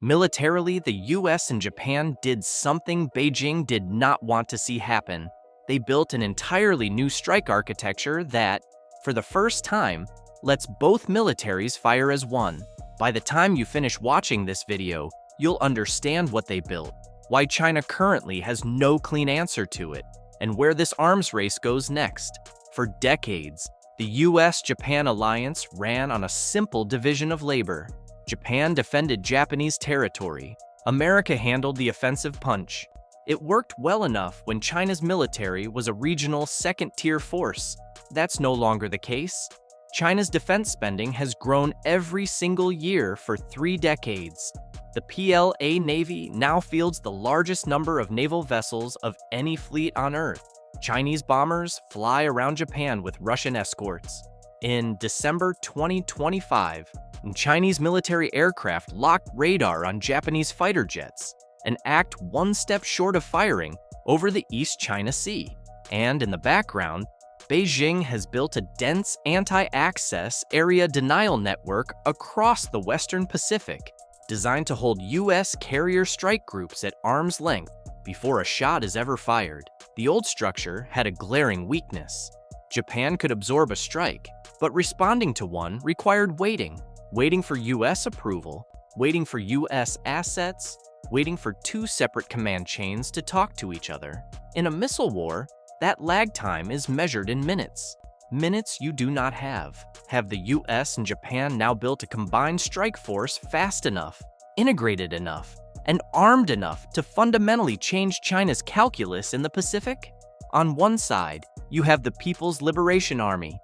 Militarily, the US and Japan did something Beijing did not want to see happen. They built an entirely new strike architecture that, for the first time, lets both militaries fire as one. By the time you finish watching this video, you'll understand what they built, why China currently has no clean answer to it, and where this arms race goes next. For decades, the US-Japan alliance ran on a simple division of labor. Japan defended Japanese territory. America handled the offensive punch. It worked well enough when China's military was a regional second-tier force. That's no longer the case. China's defense spending has grown every single year for 3 decades. The PLA Navy now fields the largest number of naval vessels of any fleet on Earth. Chinese bombers fly around Japan with Russian escorts. In December 2025, Chinese military aircraft locked radar on Japanese fighter jets, an act one step short of firing over the East China Sea. And in the background, Beijing has built a dense anti-access area denial network across the Western Pacific, designed to hold US carrier strike groups at arm's length before a shot is ever fired. The old structure had a glaring weakness. Japan could absorb a strike, but responding to one required waiting for US approval, waiting for US assets, waiting for 2 separate command chains to talk to each other. In a missile war, that lag time is measured in minutes. Minutes you do not have. Have the US and Japan now built a combined strike force fast enough, integrated enough, and armed enough to fundamentally change China's calculus in the Pacific? On one side, you have the People's Liberation Army,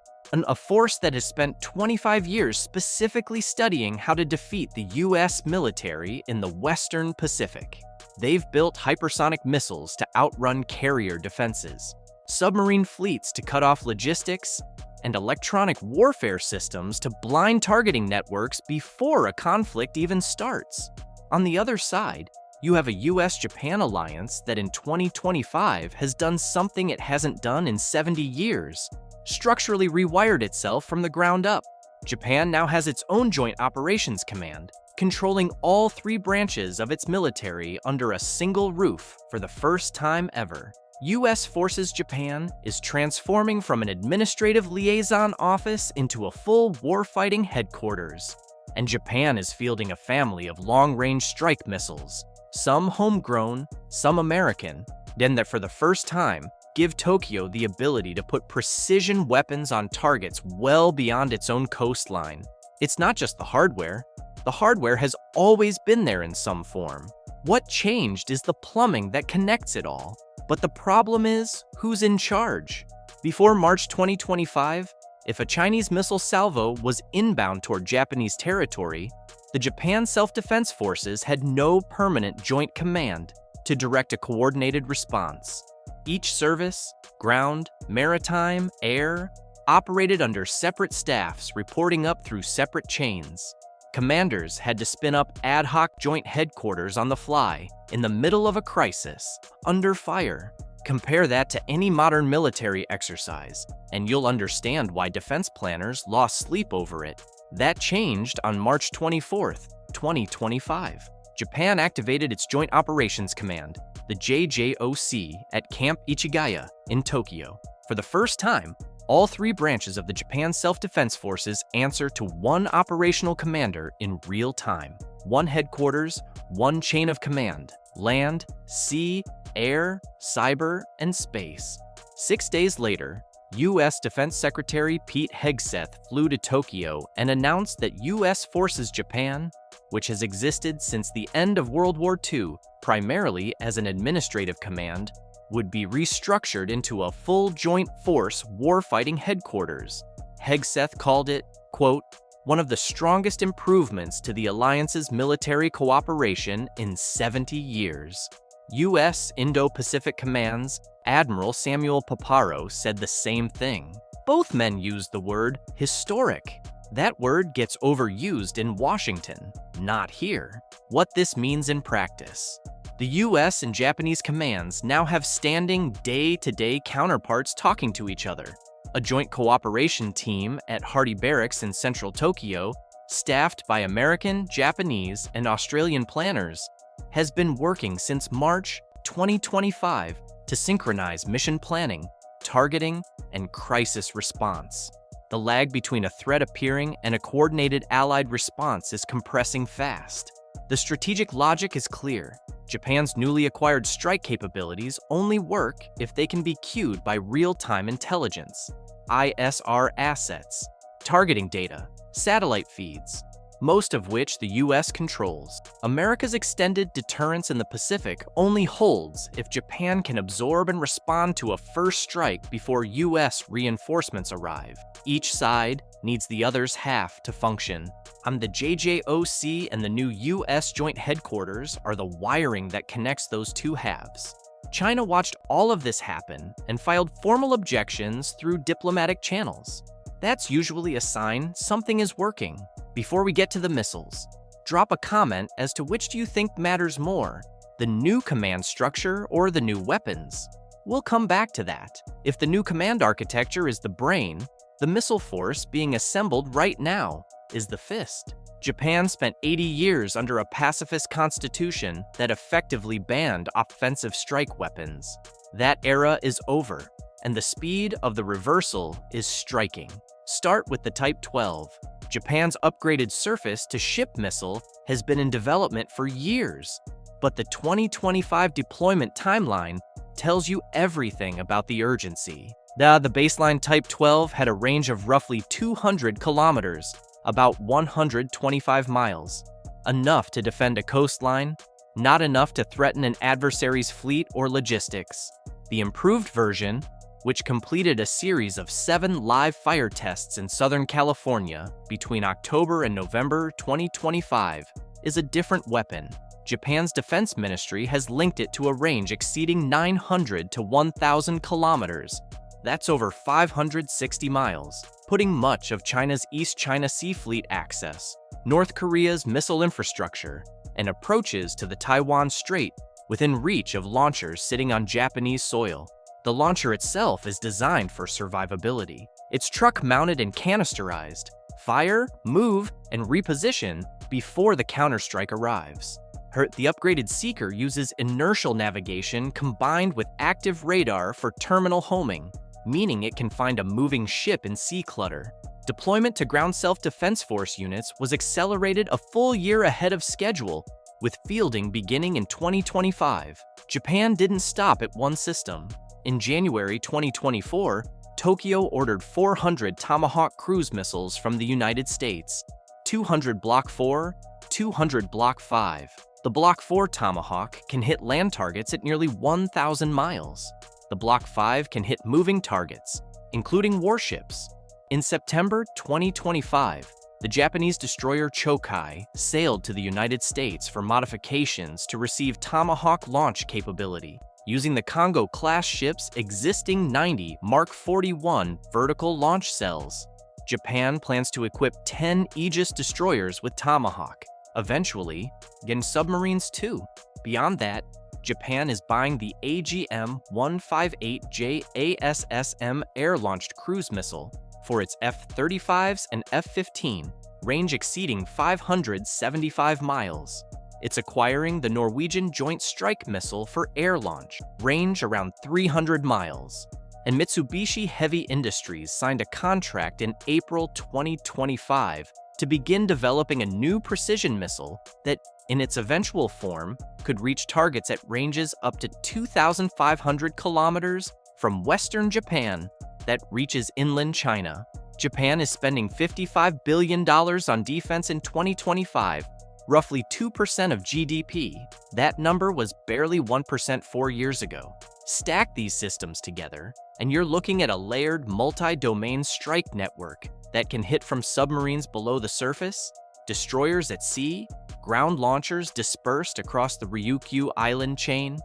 a force that has spent 25 years specifically studying how to defeat the US military in the Western Pacific. They've built hypersonic missiles to outrun carrier defenses, submarine fleets to cut off logistics, and electronic warfare systems to blind targeting networks before a conflict even starts. On the other side, you have a US-Japan alliance that in 2025 has done something it hasn't done in 70 years, structurally rewired itself from the ground up. Japan now has its own Joint Operations Command, controlling all 3 branches of its military under a single roof for the first time ever. US Forces Japan is transforming from an administrative liaison office into a full warfighting headquarters. And Japan is fielding a family of long-range strike missiles, some homegrown, some American, then that for the first time give Tokyo the ability to put precision weapons on targets well beyond its own coastline. It's not just the hardware. The hardware has always been there in some form. What changed is the plumbing that connects it all. But the problem is, who's in charge? Before March 2025, if a Chinese missile salvo was inbound toward Japanese territory, the Japan Self-Defense Forces had no permanent joint command to direct a coordinated response. Each service, ground, maritime, air, operated under separate staffs reporting up through separate chains. Commanders had to spin up ad hoc joint headquarters on the fly, in the middle of a crisis, under fire. Compare that to any modern military exercise, and you'll understand why defense planners lost sleep over it. That changed on March 24, 2025. Japan activated its Joint Operations Command, the JJOC, at Camp Ichigaya in Tokyo. For the first time, all 3 branches of the Japan Self-Defense Forces answer to one operational commander in real time. One headquarters, one chain of command: land, sea, air, cyber, and space. 6 days later, U.S. Defense Secretary Pete Hegseth flew to Tokyo and announced that U.S. Forces Japan, which has existed since the end of World War II primarily as an administrative command, would be restructured into a full joint force warfighting headquarters. Hegseth called it, quote, one of the strongest improvements to the alliance's military cooperation in 70 years. U.S. Indo-Pacific Command's Admiral Samuel Paparo said the same thing. Both men used the word historic. That word gets overused in Washington, not here. What this means in practice. The US and Japanese commands now have standing day-to-day counterparts talking to each other. A joint cooperation team at Hardy Barracks in central Tokyo staffed by American, Japanese, and Australian planners, has been working since March 2025 to synchronize mission planning, targeting, and crisis response. The lag between a threat appearing and a coordinated Allied response is compressing fast. The strategic logic is clear. Japan's newly acquired strike capabilities only work if they can be cued by real-time intelligence, ISR assets, targeting data, satellite feeds, most of which the US controls. America's extended deterrence in the Pacific only holds if Japan can absorb and respond to a first strike before US reinforcements arrive. Each side needs the other's half to function. The JJOC and the new US Joint Headquarters are the wiring that connects those two halves. China watched all of this happen and filed formal objections through diplomatic channels. That's usually a sign something is working. Before we get to the missiles, drop a comment as to which do you think matters more, the new command structure or the new weapons. We'll come back to that. If the new command architecture is the brain, the missile force being assembled right now is the fist. Japan spent 80 years under a pacifist constitution that effectively banned offensive strike weapons. That era is over, and the speed of the reversal is striking. Start with the Type 12. Japan's upgraded surface-to-ship missile has been in development for years, but the 2025 deployment timeline tells you everything about the urgency. The baseline Type 12 had a range of roughly 200 kilometers, about 125 miles. Enough to defend a coastline, not enough to threaten an adversary's fleet or logistics. The improved version, which completed a series of 7 live fire tests in Southern California between October and November 2025, is a different weapon. Japan's defense ministry has linked it to a range exceeding 900 to 1,000 kilometers. That's over 560 miles, putting much of China's East China Sea Fleet access, North Korea's missile infrastructure, and approaches to the Taiwan Strait within reach of launchers sitting on Japanese soil. The launcher itself is designed for survivability. It's truck-mounted and canisterized. Fire, move, and reposition before the counterstrike arrives. The upgraded Seeker uses inertial navigation combined with active radar for terminal homing, meaning it can find a moving ship in sea clutter. Deployment to ground self-defense force units was accelerated a full year ahead of schedule, with fielding beginning in 2025. Japan didn't stop at one system. In January 2024, Tokyo ordered 400 Tomahawk cruise missiles from the United States, 200 Block 4, 200 Block 5. The Block 4 Tomahawk can hit land targets at nearly 1,000 miles. The Block 5 can hit moving targets, including warships. In September 2025, the Japanese destroyer Chokai sailed to the United States for modifications to receive Tomahawk launch capability, using the Congo-class ship's existing 90 Mark 41 vertical launch cells. Japan plans to equip 10 Aegis destroyers with Tomahawk, eventually getting submarines too. Beyond that, Japan is buying the AGM-158J ASSM air-launched cruise missile for its F-35s and F-15, range exceeding 575 miles. It's acquiring the Norwegian Joint Strike Missile for air launch, range around 300 miles. And Mitsubishi Heavy Industries signed a contract in April 2025 to begin developing a new precision missile that, in its eventual form, could reach targets at ranges up to 2,500 kilometers from western Japan that reaches inland China. Japan is spending $55 billion on defense in 2025, roughly 2% of GDP. That number was barely 1% 4 years ago. Stack these systems together, and you're looking at a layered multi-domain strike network that can hit from submarines below the surface, destroyers at sea, ground launchers dispersed across the Ryukyu Island chain,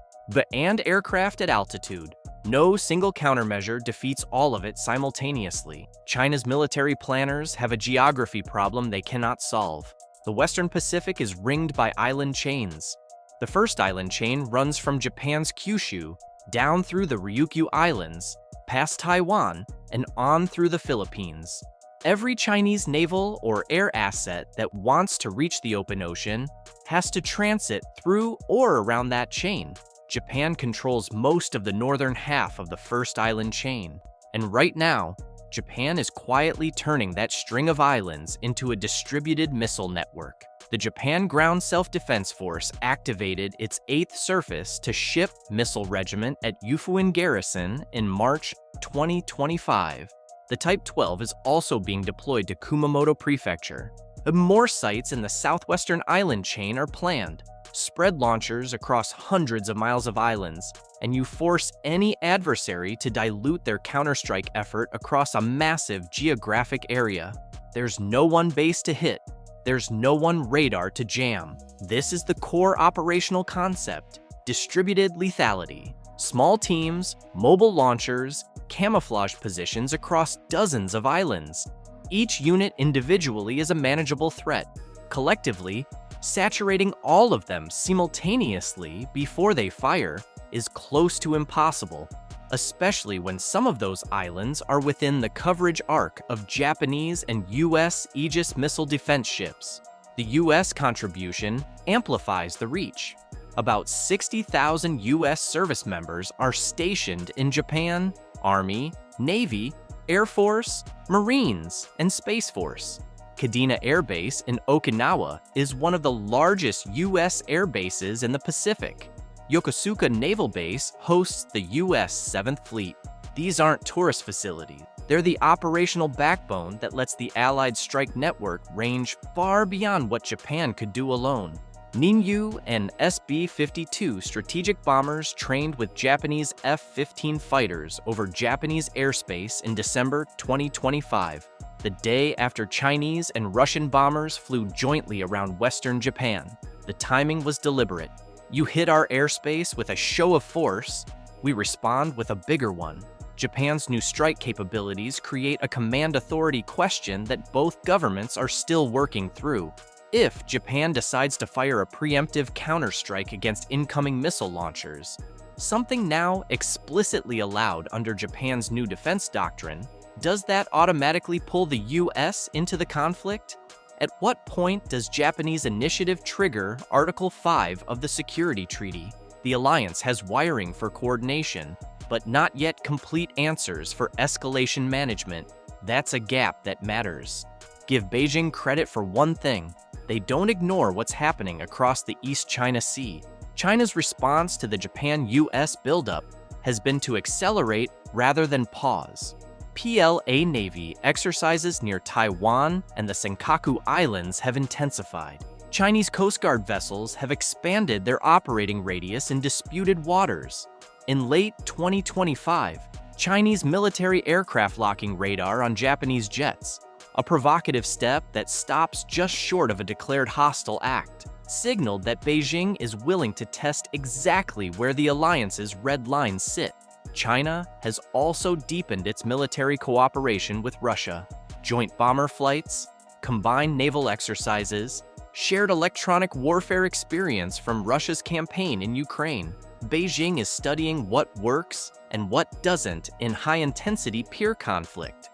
and aircraft at altitude. No single countermeasure defeats all of it simultaneously. China's military planners have a geography problem they cannot solve. The Western Pacific is ringed by island chains. The first island chain runs from Japan's Kyushu, down through the Ryukyu Islands, past Taiwan, and on through the Philippines. Every Chinese naval or air asset that wants to reach the open ocean has to transit through or around that chain. Japan controls most of the northern half of the first island chain, and right now, Japan is quietly turning that string of islands into a distributed missile network. The Japan Ground Self-Defense Force activated its 8th Surface to Ship Missile Regiment at Yufuin Garrison in March 2025. The Type 12 is also being deployed to Kumamoto Prefecture. More sites in the southwestern island chain are planned. Spread launchers across hundreds of miles of islands, and you force any adversary to dilute their counterstrike effort across a massive geographic area. There's no one base to hit. There's no one radar to jam. This is the core operational concept: distributed lethality. Small teams, mobile launchers, camouflage positions across dozens of islands. Each unit individually is a manageable threat. Collectively, saturating all of them simultaneously before they fire is close to impossible, especially when some of those islands are within the coverage arc of Japanese and US Aegis missile defense ships. The US contribution amplifies the reach. About 60,000 US service members are stationed in Japan, Army, Navy, Air Force, Marines, and Space Force. Kadena Air Base in Okinawa is one of the largest US air bases in the Pacific. Yokosuka Naval Base hosts the US 7th Fleet. These aren't tourist facilities. They're the operational backbone that lets the Allied strike network range far beyond what Japan could do alone. Ninyu and SB-52 strategic bombers trained with Japanese F-15 fighters over Japanese airspace in December 2025, the day after Chinese and Russian bombers flew jointly around western Japan. The timing was deliberate. You hit our airspace with a show of force, we respond with a bigger one. Japan's new strike capabilities create a command authority question that both governments are still working through. If Japan decides to fire a preemptive counterstrike against incoming missile launchers, something now explicitly allowed under Japan's new defense doctrine, does that automatically pull the US into the conflict? At what point does Japanese initiative trigger Article 5 of the Security Treaty? The alliance has wiring for coordination, but not yet complete answers for escalation management. That's a gap that matters. Give Beijing credit for one thing: they don't ignore what's happening across the East China Sea. China's response to the Japan-US buildup has been to accelerate rather than pause. PLA Navy exercises near Taiwan and the Senkaku Islands have intensified. Chinese Coast Guard vessels have expanded their operating radius in disputed waters. In late 2025, Chinese military aircraft locking radar on Japanese jets, a provocative step that stops just short of a declared hostile act, signaled that Beijing is willing to test exactly where the alliance's red lines sit. China has also deepened its military cooperation with Russia. Joint bomber flights, combined naval exercises, shared electronic warfare experience from Russia's campaign in Ukraine. Beijing is studying what works and what doesn't in high-intensity peer conflict.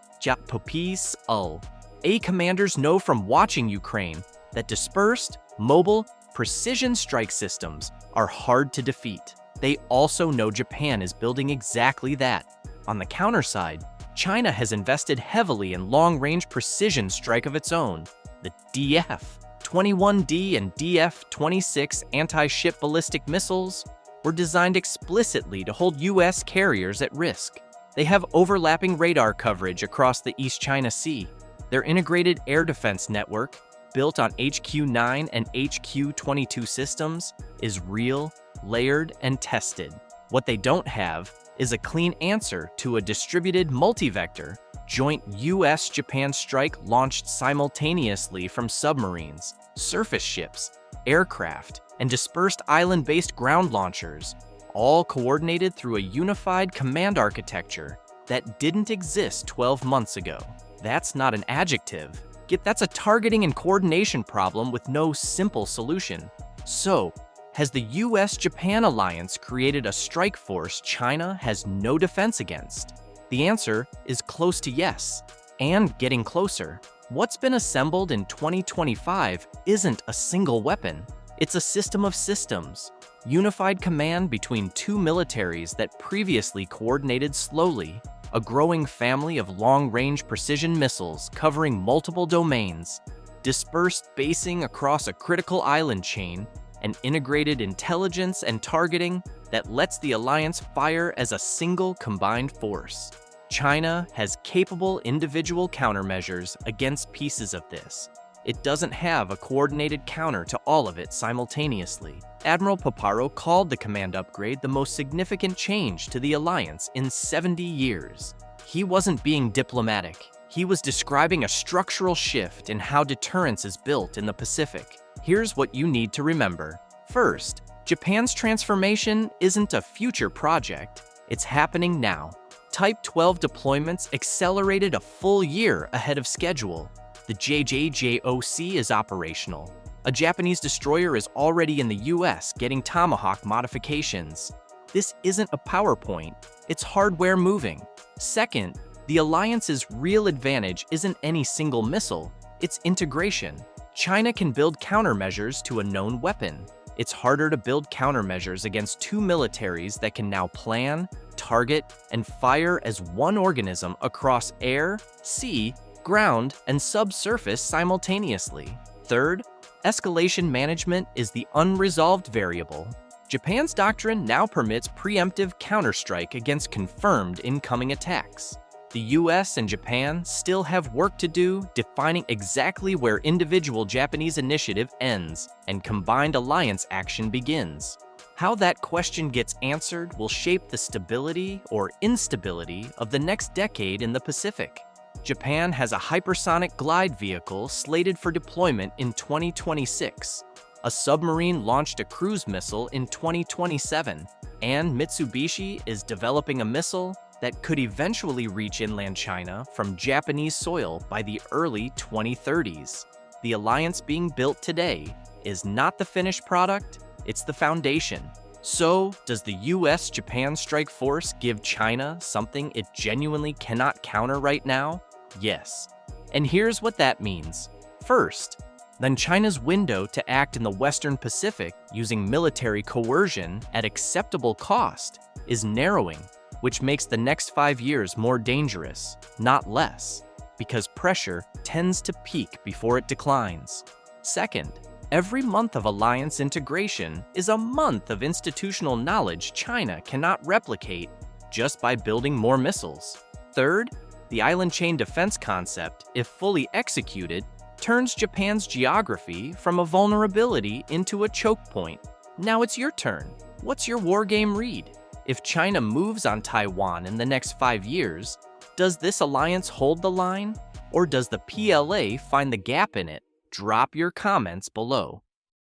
A commanders know from watching Ukraine that dispersed, mobile, precision strike systems are hard to defeat. They also know Japan is building exactly that. On the counter side, China has invested heavily in long-range precision strike of its own. The DF-21D and DF-26 anti-ship ballistic missiles were designed explicitly to hold US carriers at risk. They have overlapping radar coverage across the East China Sea. Their integrated air defense network, built on HQ-9 and HQ-22 systems, is real, layered, and tested. What they don't have is a clean answer to a distributed multi-vector, joint US-Japan strike launched simultaneously from submarines, surface ships, aircraft, and dispersed island-based ground launchers, all coordinated through a unified command architecture that didn't exist 12 months ago. That's not an adjective. That's a targeting and coordination problem with no simple solution. So, has the US-Japan alliance created a strike force China has no defense against? The answer is close to yes. And getting closer. What's been assembled in 2025 isn't a single weapon. It's a system of systems. Unified command between two militaries that previously coordinated slowly. A growing family of long-range precision missiles covering multiple domains. Dispersed basing across a critical island chain. And integrated intelligence and targeting that lets the alliance fire as a single combined force. China has capable individual countermeasures against pieces of this. It doesn't have a coordinated counter to all of it simultaneously. Admiral Paparo called the command upgrade the most significant change to the alliance in 70 years. He wasn't being diplomatic. He was describing a structural shift in how deterrence is built in the Pacific. Here's what you need to remember. First, Japan's transformation isn't a future project. It's happening now. Type 12 deployments accelerated a full year ahead of schedule. The JJJOC is operational. A Japanese destroyer is already in the US getting Tomahawk modifications. This isn't a PowerPoint, it's hardware moving. Second, the alliance's real advantage isn't any single missile, it's integration. China can build countermeasures to a known weapon. It's harder to build countermeasures against two militaries that can now plan, target, and fire as one organism across air, sea, ground, and subsurface simultaneously. Third, escalation management is the unresolved variable. Japan's doctrine now permits preemptive counterstrike against confirmed incoming attacks. The US and Japan still have work to do defining exactly where individual Japanese initiative ends and combined alliance action begins. How that question gets answered will shape the stability or instability of the next decade in the Pacific. Japan has a hypersonic glide vehicle slated for deployment in 2026. A submarine launched a cruise missile in 2027, and Mitsubishi is developing a missile that could eventually reach inland China from Japanese soil by the early 2030s. The alliance being built today is not the finished product, it's the foundation. So, does the US-Japan strike force give China something it genuinely cannot counter right now? Yes. And here's what that means. First, then China's window to act in the Western Pacific using military coercion at acceptable cost is narrowing, which makes the next 5 years more dangerous, not less, because pressure tends to peak before it declines. Second, every month of alliance integration is a month of institutional knowledge China cannot replicate just by building more missiles. Third, the island chain defense concept, if fully executed, turns Japan's geography from a vulnerability into a choke point. Now it's your turn. What's your wargame read? If China moves on Taiwan in the next 5 years, does this alliance hold the line? Or does the PLA find the gap in it? Drop your comments below.